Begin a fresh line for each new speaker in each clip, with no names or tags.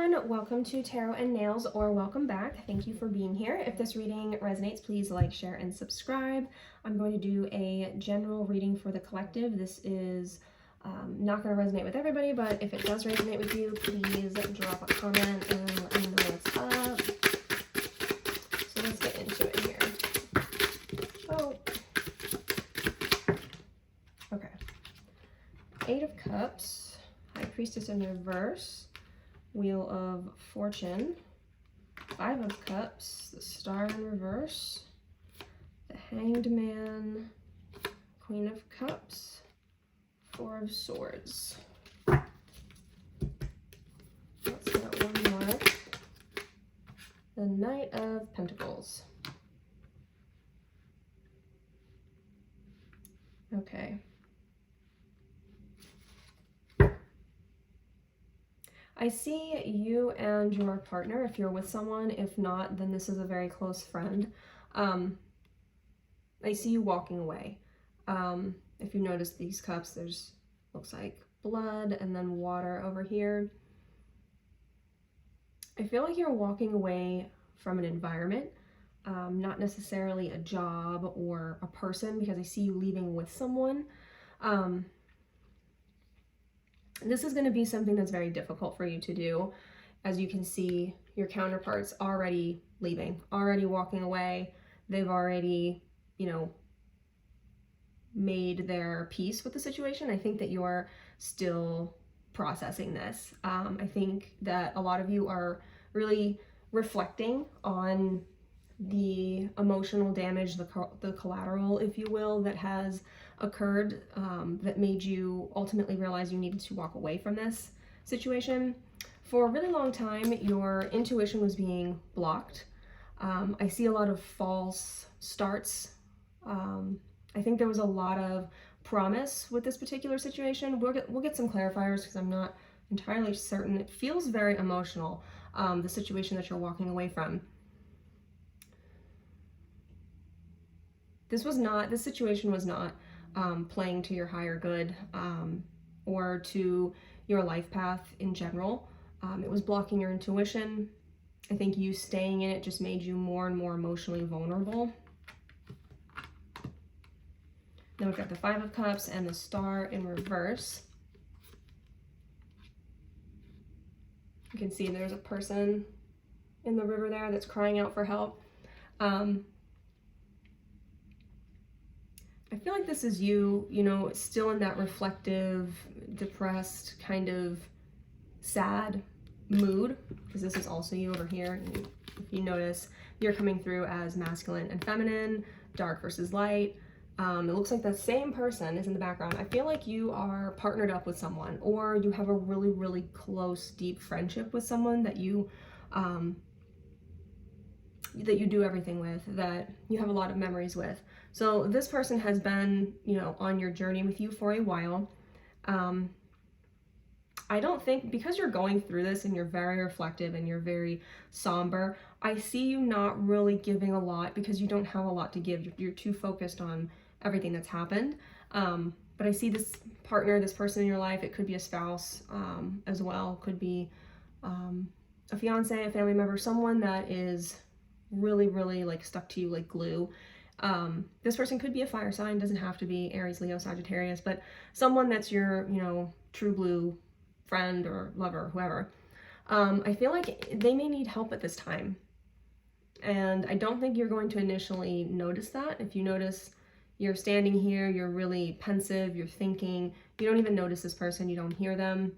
everyone, welcome to Tarot and Nails, or welcome back. Thank you for being here. If this reading resonates, please like, share, and subscribe. I'm going to do a general reading for the collective. This is not going to resonate with everybody, but if it does resonate with you, please drop a comment and let me know what's up. So let's get into it here. Oh. Okay. 8 of Cups, High Priestess in reverse, Wheel of Fortune, 5 of Cups, the Star in reverse, the Hanged Man, Queen of Cups, 4 of Swords. Let's get one more. The Knight of Pentacles. Okay. I see you and your partner, if you're with someone. If not, then this is a very close friend. I see you walking away. If you notice these cups, there's, looks like blood and then water over here. I feel like you're walking away from an environment, not necessarily a job or a person, because I see you leaving with someone. This is going to be something that's very difficult for you to do. As you can see, your counterpart's already leaving, already walking away. They've already, made their peace with the situation. I think that you're still processing this. I think that a lot of you are really reflecting on the emotional damage, the collateral, if you will, that has occurred, that made you ultimately realize you needed to walk away from this situation. For a really long time, your intuition was being blocked. I see a lot of false starts. I think there was a lot of promise with this particular situation. We'll get some clarifiers because I'm not entirely certain. It feels very emotional, the situation that you're walking away from. This situation was not playing to your higher good or to your life path in general. It was blocking your intuition. I think you staying in it just made you more and more emotionally vulnerable. Then we've got the 5 of Cups and the Star in reverse. You can see there's a person in the river there that's crying out for help. I feel like this is you, still in that reflective, depressed, kind of sad mood, because this is also you over here. And if you notice, you're coming through as masculine and feminine, dark versus light. It looks like the same person is in the background. I feel like you are partnered up with someone, or you have a really, really close, deep friendship with someone that you do everything with, that you have a lot of memories with. So this person has been, on your journey with you for a while. I don't think, because you're going through this and you're very reflective and you're very somber, I see you not really giving a lot because you don't have a lot to give. You're too focused on everything that's happened. But I see this partner, this person in your life, it could be a spouse as well, could be a fiance, a family member, someone that is really, really like stuck to you like glue. This person could be a fire sign, doesn't have to be Aries, Leo, Sagittarius, but someone that's your, true blue friend or lover, whoever. I feel like they may need help at this time. And I don't think you're going to initially notice that. If you notice you're standing here, you're really pensive, you're thinking, you don't even notice this person, you don't hear them.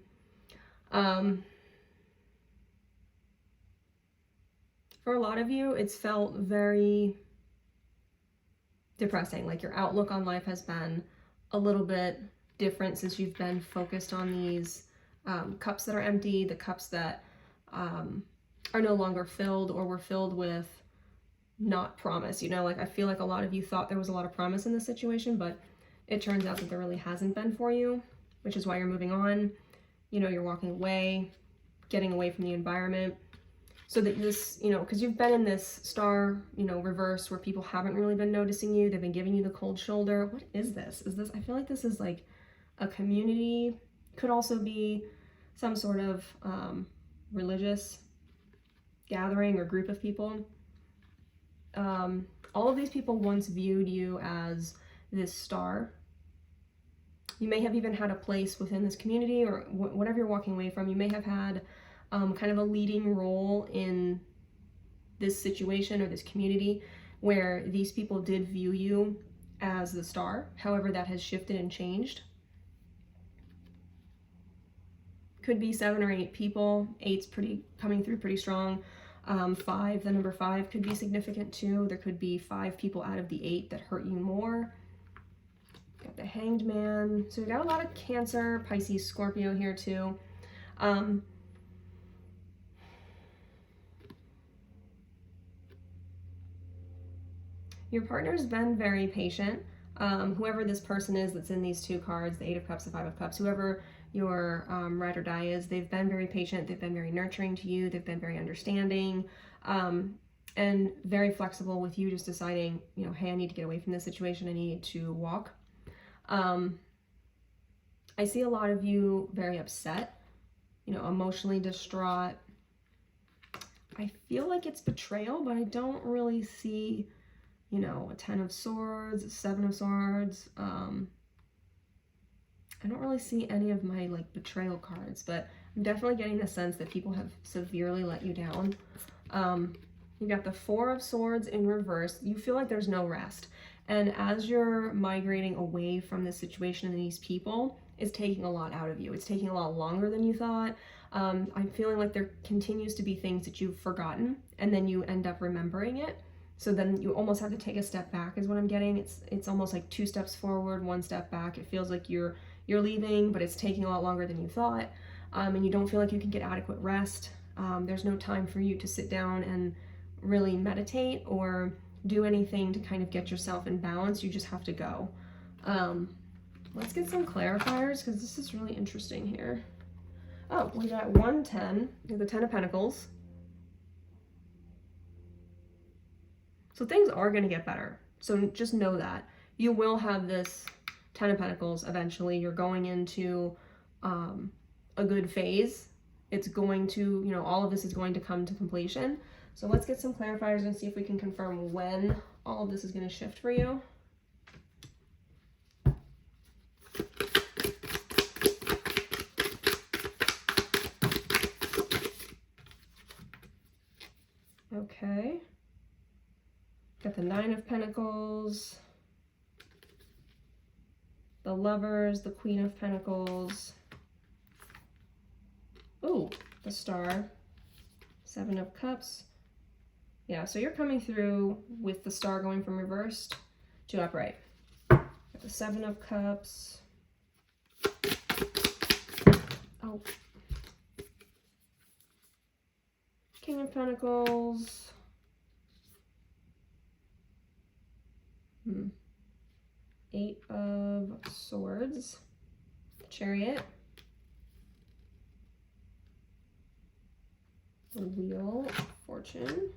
For a lot of you, it's felt very depressing. Like your outlook on life has been a little bit different since you've been focused on these cups that are empty, the cups that are no longer filled or were filled with not promise. I feel like a lot of you thought there was a lot of promise in this situation, but it turns out that there really hasn't been for you, which is why you're moving on. You're walking away, getting away from the environment. So that this, because you've been in this star, reverse, where people haven't really been noticing you. They've been giving you the cold shoulder. What is this? I feel like this is like a community. Could also be some sort of religious gathering or group of people. All of these people once viewed you as this star. You may have even had a place within this community, or whatever you're walking away from. You may have had kind of a leading role in this situation or this community where these people did view you as the star. However, that has shifted and changed. Could be 7 or 8 people. 8's coming through pretty strong. 5, the number 5 could be significant too. There could be 5 people out of the 8 that hurt you more. Got the Hanged Man. So we got a lot of Cancer, Pisces, Scorpio here too. Your partner's been very patient. Whoever this person is that's in these 2 cards, the 8 of Cups, the 5 of Cups, whoever your ride or die is, they've been very patient. They've been very nurturing to you. They've been very understanding, and very flexible with you just deciding, you know, hey, I need to get away from this situation. I need to walk. I see a lot of you very upset, you know, emotionally distraught. I feel like it's betrayal, but I don't really see, you know, a 10 of Swords, a 7 of Swords. I don't really see any of my like betrayal cards, but I'm definitely getting the sense that people have severely let you down. You got the 4 of Swords in reverse. You feel like there's no rest. And as you're migrating away from this situation and these people, it's taking a lot out of you. It's taking a lot longer than you thought. I'm feeling like there continues to be things that you've forgotten, and then you end up remembering it. So then you almost have to take a step back is what I'm getting. It's almost like 2 steps forward, 1 step back. It feels like you're leaving, but it's taking a lot longer than you thought. And you don't feel like you can get adequate rest. There's no time for you to sit down and really meditate or do anything to kind of get yourself in balance. You just have to go. Let's get some clarifiers because this is really interesting here. Oh, we got 110, the 10 of Pentacles. So things are going to get better. So just know that. You will have this 10 of Pentacles eventually. You're going into a good phase. It's going to, you know, all of this is going to come to completion. So let's get some clarifiers and see if we can confirm when all of this is going to shift for you. Okay. Got the 9 of Pentacles, the Lovers, the Queen of Pentacles. Ooh, the Star, 7 of Cups. Yeah, so you're coming through with the Star going from reversed to upright. Got the 7 of Cups. Oh. King of Pentacles. 8 of Swords. Chariot. The Wheel of Fortune.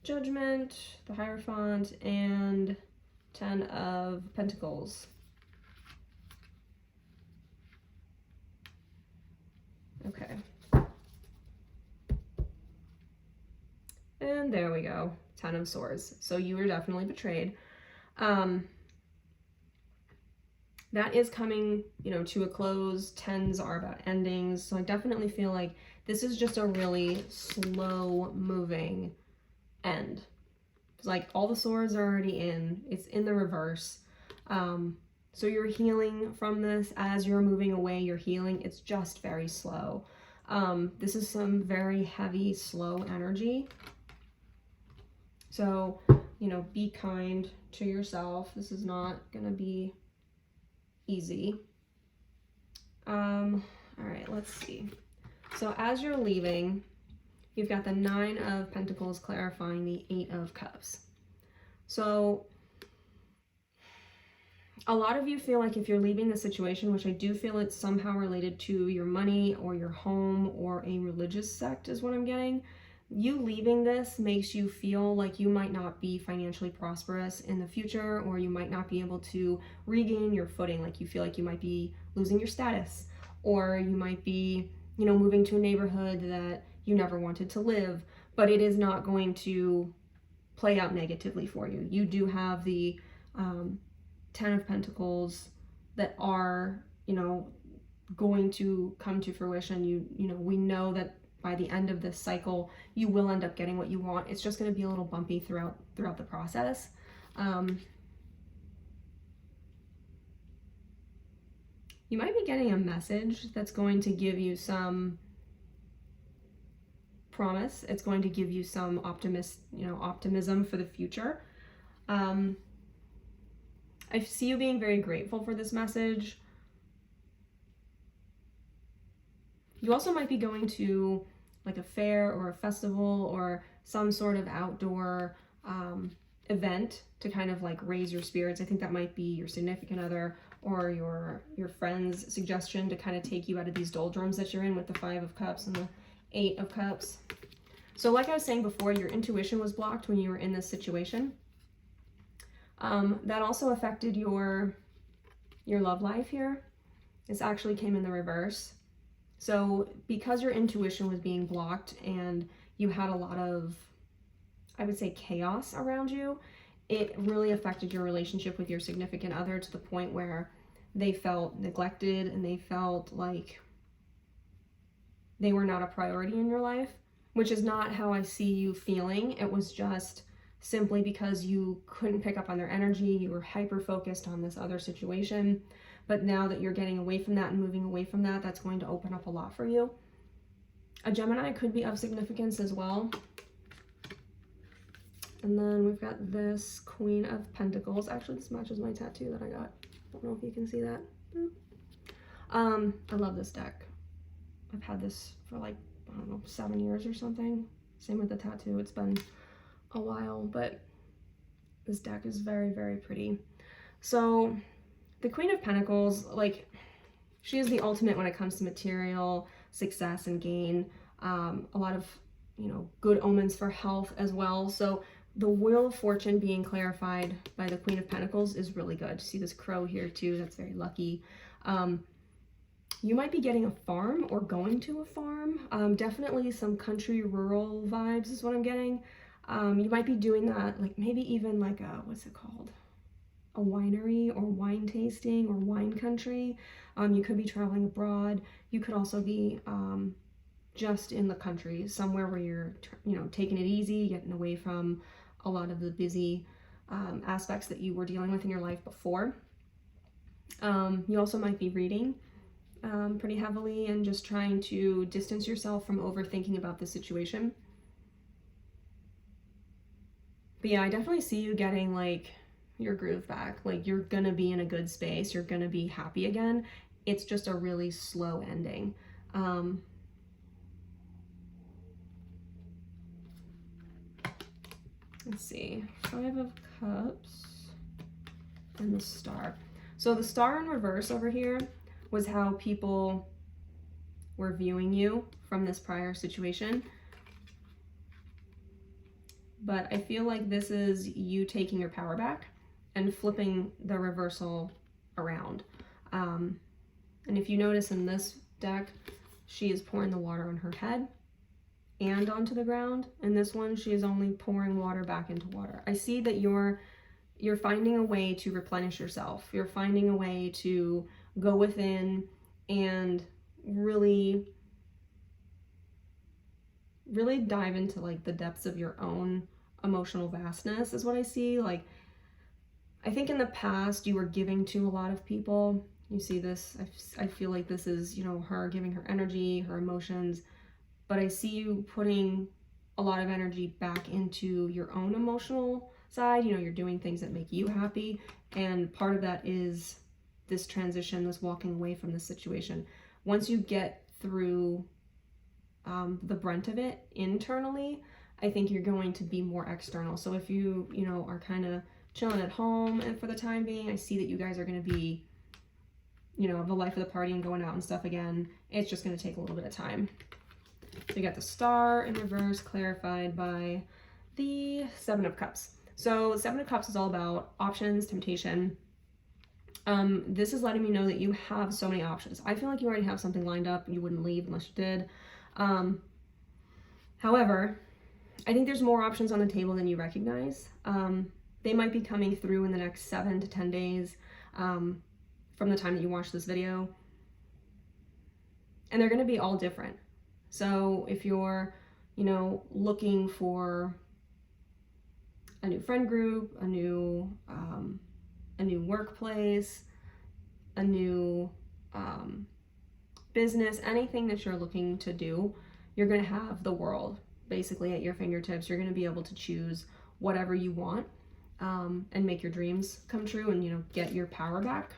Judgment, the Hierophant, and 10 of Pentacles. Okay. And there we go, 10 of Swords. So you were definitely betrayed. That is coming, you know, to a close. 10s are about endings. So I definitely feel like this is just a really slow moving end. It's like all the swords are already in. It's in the reverse. So you're healing from this. As you're moving away, you're healing. It's just very slow. This is some very heavy, slow energy. So, you know, be kind to yourself. This is not going to be easy. All right, let's see. So as you're leaving, you've got the 9 of Pentacles clarifying the 8 of Cups. So a lot of you feel like if you're leaving the situation, which I do feel it's somehow related to your money or your home or a religious sect is what I'm getting, you leaving this makes you feel like you might not be financially prosperous in the future, or you might not be able to regain your footing. Like you feel like you might be losing your status, or you might be, you know, moving to a neighborhood that you never wanted to live, but it is not going to play out negatively for you. You do have the 10 of Pentacles that are, you know, going to come to fruition. You know, we know that by the end of this cycle, you will end up getting what you want. It's just going to be a little bumpy throughout the process. You might be getting a message that's going to give you some promise. It's going to give you some optimism for the future. I see you being very grateful for this message. You also might be going to like a fair or a festival or some sort of outdoor event to kind of like raise your spirits. I think that might be your significant other or your friend's suggestion to kind of take you out of these doldrums that you're in with the 5 of Cups and the 8 of Cups. So like I was saying before, your intuition was blocked when you were in this situation. That also affected your love life here. This actually came in the reverse. So because your intuition was being blocked and you had a lot of, I would say, chaos around you, it really affected your relationship with your significant other to the point where they felt neglected and they felt like they were not a priority in your life, which is not how I see you feeling. It was just simply because you couldn't pick up on their energy. You were hyper focused on this other situation. But now that you're getting away from that and moving away from that, that's going to open up a lot for you. A Gemini could be of significance as well. And then we've got this Queen of Pentacles. Actually, this matches my tattoo that I got. I don't know if you can see that. I love this deck. I've had this for like, I don't know, 7 years or something. Same with the tattoo. It's been a while, but this deck is very, very pretty. So the Queen of Pentacles, like, she is the ultimate when it comes to material success and gain. A lot of, you know, good omens for health as well. So the Wheel of Fortune being clarified by the Queen of Pentacles is really good. See this crow here too, that's very lucky. You might be getting a farm or going to a farm. Definitely some country rural vibes is what I'm getting. You might be doing that, like maybe even like a, what's it called? A winery or wine tasting or wine country. You could be traveling abroad. You could also be just in the country, somewhere where you're, you know, taking it easy, getting away from a lot of the busy aspects that you were dealing with in your life before. You also might be reading pretty heavily and just trying to distance yourself from overthinking about the situation. But yeah, I definitely see you getting like your groove back. Like you're gonna be in a good space. You're gonna be happy again. It's just a really slow ending. Let's see, 5 of Cups and the Star. So the Star in reverse over here was how people were viewing you from this prior situation. But I feel like this is you taking your power back and flipping the reversal around. And if you notice in this deck, she is pouring the water on her head and onto the ground. In this one, she is only pouring water back into water. I see that you're finding a way to replenish yourself. You're finding a way to go within and really dive into like the depths of your own emotional vastness is what I see. Like, I think in the past you were giving to a lot of people. You see this, I feel like this is, you know, her giving her energy, her emotions, but I see you putting a lot of energy back into your own emotional side. You know, you're doing things that make you happy, and part of that is this transition, this walking away from this situation. Once you get through the brunt of it internally, I think you're going to be more external. So if you know, are kind of chilling at home and for the time being, I see that you guys are going to be, you know, the life of the party and going out and stuff again. It's just going to take a little bit of time. So you got the Star in reverse clarified by the 7 of Cups. So 7 of Cups is all about options, temptation, This is letting me know that you have so many options. I feel like you already have something lined up. You wouldn't leave unless you did. However, I think there's more options on the table than you recognize. They might be coming through in the next 7 to 10 days from the time that you watch this video. And they're going to be all different. So if you're, looking for a new friend group, a new workplace, a new business, anything that you're looking to do, you're going to have the world basically at your fingertips. You're going to be able to choose whatever you want and make your dreams come true and, get your power back.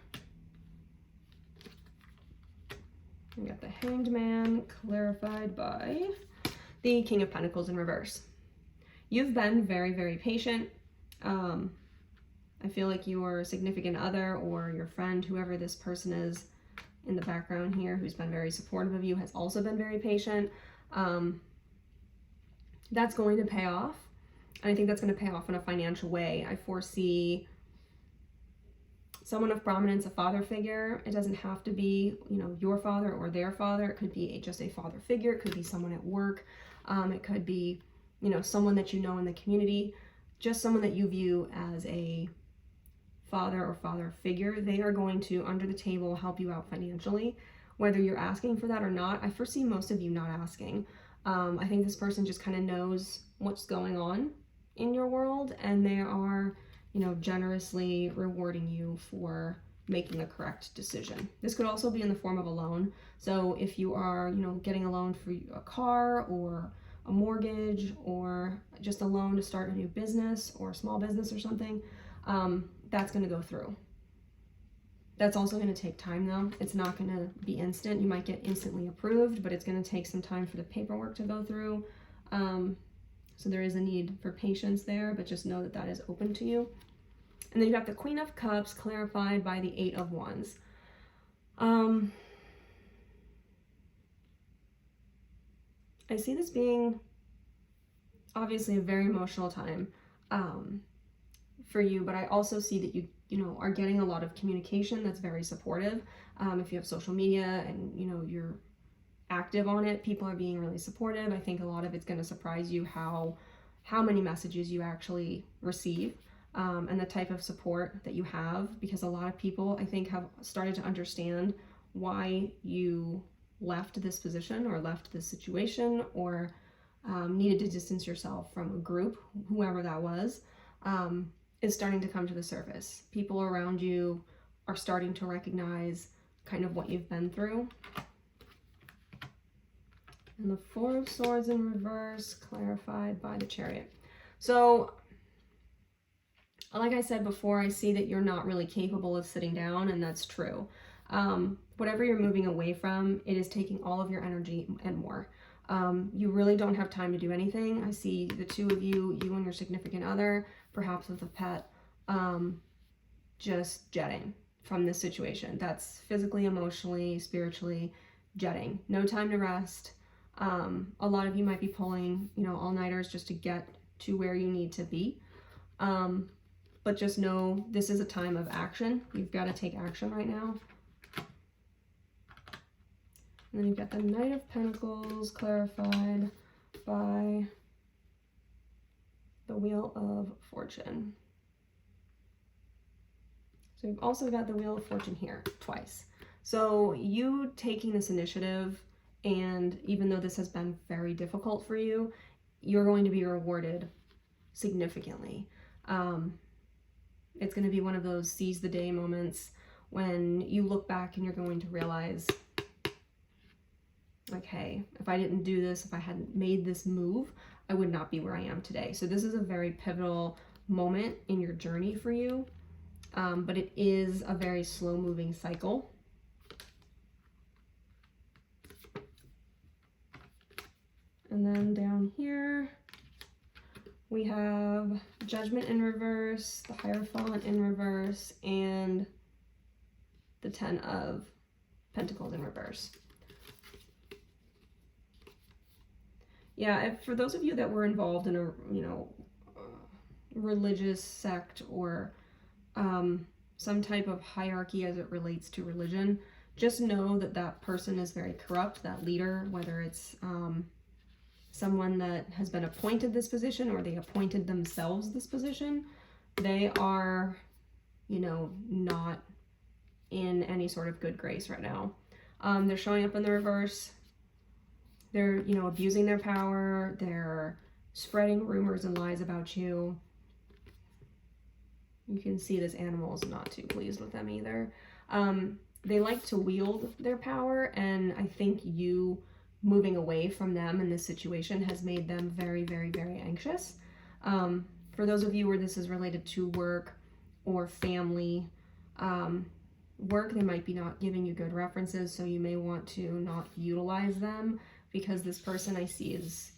We got the Hanged Man clarified by the King of Pentacles in reverse. You've been very, very patient. I feel like your significant other or your friend, whoever this person is in the background here, who's been very supportive of you, has also been very patient. That's going to pay off. And I think that's going to pay off in a financial way. I foresee someone of prominence, a father figure. It doesn't have to be, your father or their father. It could be just a father figure. It could be someone at work. It could be, someone that you know in the community. Just someone that you view as a father or father figure. They are going to, under the table, help you out financially. Whether you're asking for that or not, I foresee most of you not asking. I think this person just kind of knows what's going on in your world, and they are, generously rewarding you for making the correct decision. This could also be in the form of a loan. So if you are, getting a loan for a car or a mortgage or just a loan to start a new business or a small business or something, that's going to go through. That's also going to take time though. It's not going to be instant. You might get instantly approved, but it's going to take some time for the paperwork to go through. So there is a need for patience there, but just know that that is open to you. And then you got the Queen of Cups clarified by the 8 of Wands. I see this being obviously a very emotional time for you, but I also see that you are getting a lot of communication that's very supportive. If you have social media and you're active on it, people are being really supportive. I think a lot of it's going to surprise you how many messages you actually receive and the type of support that you have, because a lot of people, I think, have started to understand why you left this position or left this situation or needed to distance yourself from a group, whoever that was, is starting to come to the surface. People around you are starting to recognize kind of what you've been through. And the 4 of Swords in reverse, clarified by the Chariot. So, like I said before, I see that you're not really capable of sitting down, and that's true. Whatever you're moving away from, it is taking all of your energy and more. You really don't have time to do anything. I see the two of you and your significant other, perhaps with a pet, just jetting from this situation. That's physically, emotionally, spiritually jetting. No time to rest. A lot of you might be pulling, all-nighters just to get to where you need to be. But just know this is a time of action. You've got to take action right now. And then you've got the Knight of Pentacles clarified by the Wheel of Fortune. So you've also got the Wheel of Fortune here twice. So you taking this initiative, and even though this has been very difficult for you, you're going to be rewarded significantly. It's going to be one of those seize the day moments when you look back and you're going to realize, like, hey, if I didn't do this, if I hadn't made this move, I would not be where I am today. So this is a very pivotal moment in your journey for you, but it is a very slow moving cycle. And then down here, we have Judgment in reverse, the Hierophant in reverse, and the 10 of Pentacles in reverse. Yeah, for those of you that were involved in a, religious sect or some type of hierarchy as it relates to religion. Just know that that person is very corrupt, that leader, whether it's someone that has been appointed this position or they appointed themselves this position, they are, you know, not in any sort of good grace right now. They're showing up in the reverse. They're, you know, abusing their power. They're spreading rumors and lies about you. You can see this animal is not too pleased with them either. They like to wield their power, and I think you moving away from them in this situation has made them very, very, very anxious. For those of you where this is related to work or family, work, they might be not giving you good references, so you may want to not utilize them, because this person I see is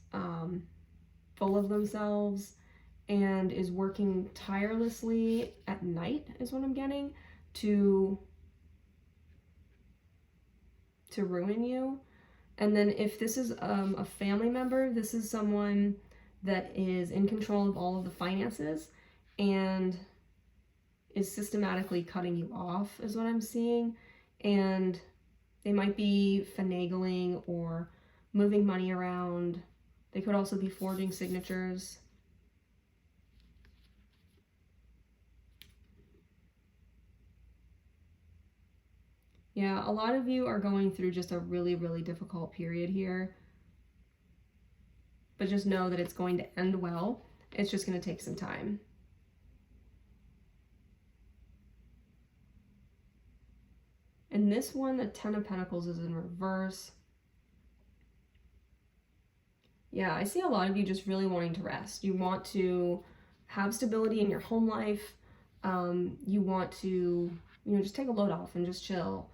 full of themselves and is working tirelessly at night, is what I'm getting, to ruin you. And then if this is a family member, this is someone that is in control of all of the finances and is systematically cutting you off, is what I'm seeing. And they might be finagling or moving money around. They could also be forging signatures. Yeah, a lot of you are going through just a really, really difficult period here. But just know that it's going to end well. It's just going to take some time. And this one, the Ten of Pentacles, is in reverse. Yeah, I see a lot of you just really wanting to rest. You want to have stability in your home life. You want to, you know, just take a load off and just chill.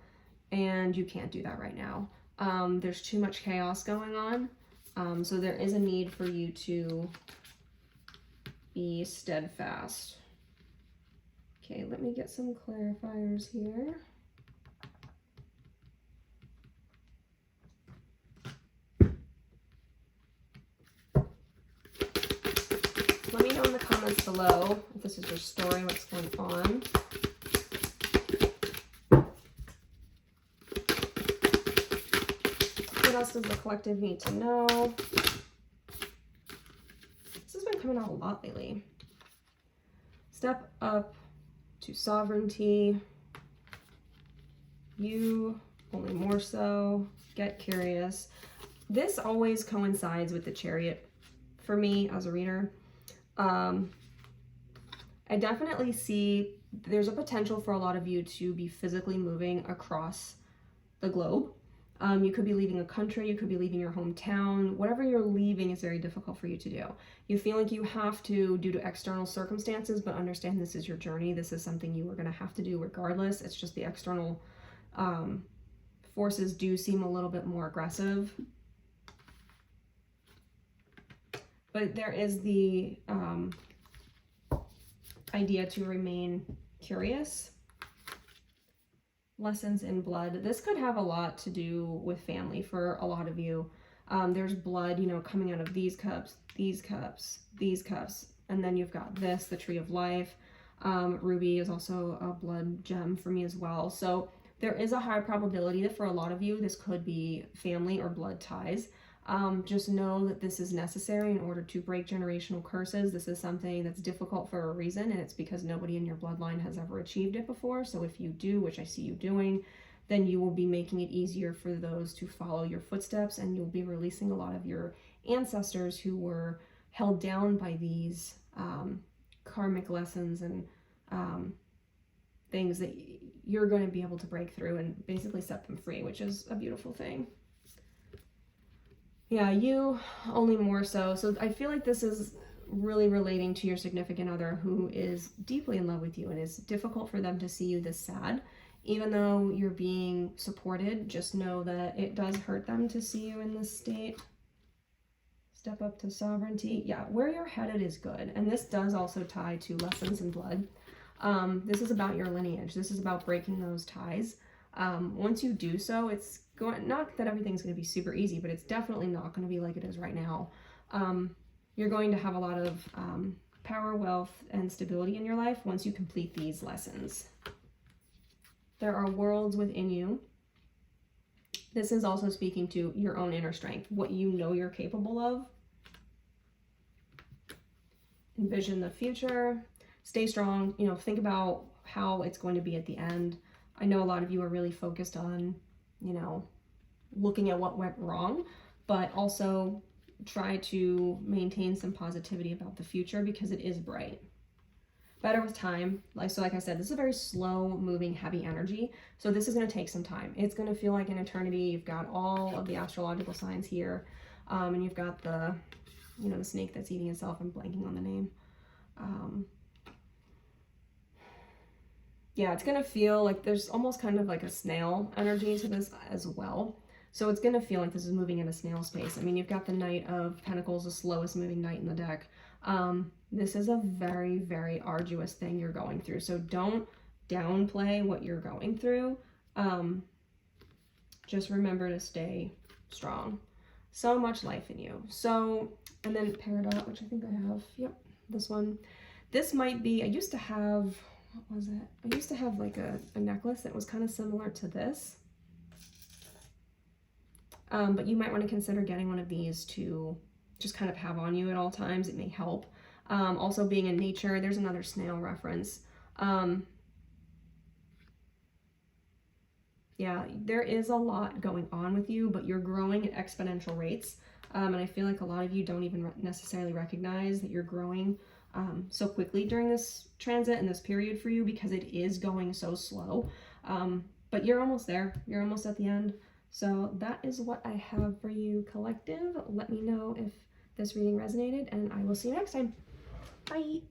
And you can't do that right now. There's too much chaos going on. So there is a need for you to be steadfast. Okay, let me get some clarifiers here. Let me know in the comments below if this is your story, what's going on. What else does the collective need to know? This has been coming out a lot lately. Step up to sovereignty. You, only more so. Get curious. This always coincides with the Chariot for me as a reader. I definitely see there's a potential for a lot of you to be physically moving across the globe. You could be leaving a country, you could be leaving your hometown. Whatever you're leaving is very difficult for you to do. You feel like you have to due to external circumstances, but understand this is your journey. This is something you are going to have to do regardless. It's just the external forces do seem a little bit more aggressive. But there is the idea to remain curious. Lessons in blood. This could have a lot to do with family for a lot of you. There's blood, you know, coming out of these cups, these cups, these cups. And then you've got this, the Tree of Life. Ruby is also a blood gem for me as well. So there is a high probability that for a lot of you, this could be family or blood ties. Just know that this is necessary in order to break generational curses. This is something that's difficult for a reason, and it's because nobody in your bloodline has ever achieved it before. So if you do, which I see you doing, then you will be making it easier for those to follow your footsteps, and you'll be releasing a lot of your ancestors who were held down by these karmic lessons and things that you're going to be able to break through and basically set them free, which is a beautiful thing. Yeah, you only more so. So I feel like this is really relating to your significant other who is deeply in love with you, and it's difficult for them to see you this sad. Even though you're being supported, just know that it does hurt them to see you in this state. Step up to sovereignty. Yeah, where you're headed is good. And this does also tie to lessons in blood. This is about your lineage. This is about breaking those ties. Once you do so, it's going, not that everything's going to be super easy, but it's definitely not going to be like it is right now. You're going to have a lot of power, wealth, and stability in your life once you complete these lessons. There are worlds within you. This is also speaking to your own inner strength, what you know you're capable of. Envision the future. Stay strong. You know, think about how it's going to be at the end. I know a lot of you are really focused on, you know, looking at what went wrong, but also try to maintain some positivity about the future because it is bright. Better with time. Like I said, this is a very slow moving, heavy energy. So this is going to take some time. It's going to feel like an eternity. You've got all of the astrological signs here. And you've got the, you know, the snake that's eating itself. I'm blanking on the name. Yeah, it's going to feel like there's almost kind of like a snail energy to this as well. So it's going to feel like this is moving in a snail space. I mean, you've got the Knight of Pentacles, the slowest moving knight in the deck. This is a very, very arduous thing you're going through. So don't downplay what you're going through. Just remember to stay strong. So much life in you. So, and then Peridot, which I think I have. Yep, this one. This might be, I used to have, what was it? I used to have like a necklace that was kind of similar to this. But you might want to consider getting one of these to just kind of have on you at all times. It may help. Also being in nature, there's another snail reference. Yeah, there is a lot going on with you, but you're growing at exponential rates. And I feel like a lot of you don't even necessarily recognize that you're growing so quickly during this transit and this period for you because it is going so slow. But you're almost there. You're almost at the end. So that is what I have for you, collective. Let me know if this reading resonated, and I will see you next time. Bye.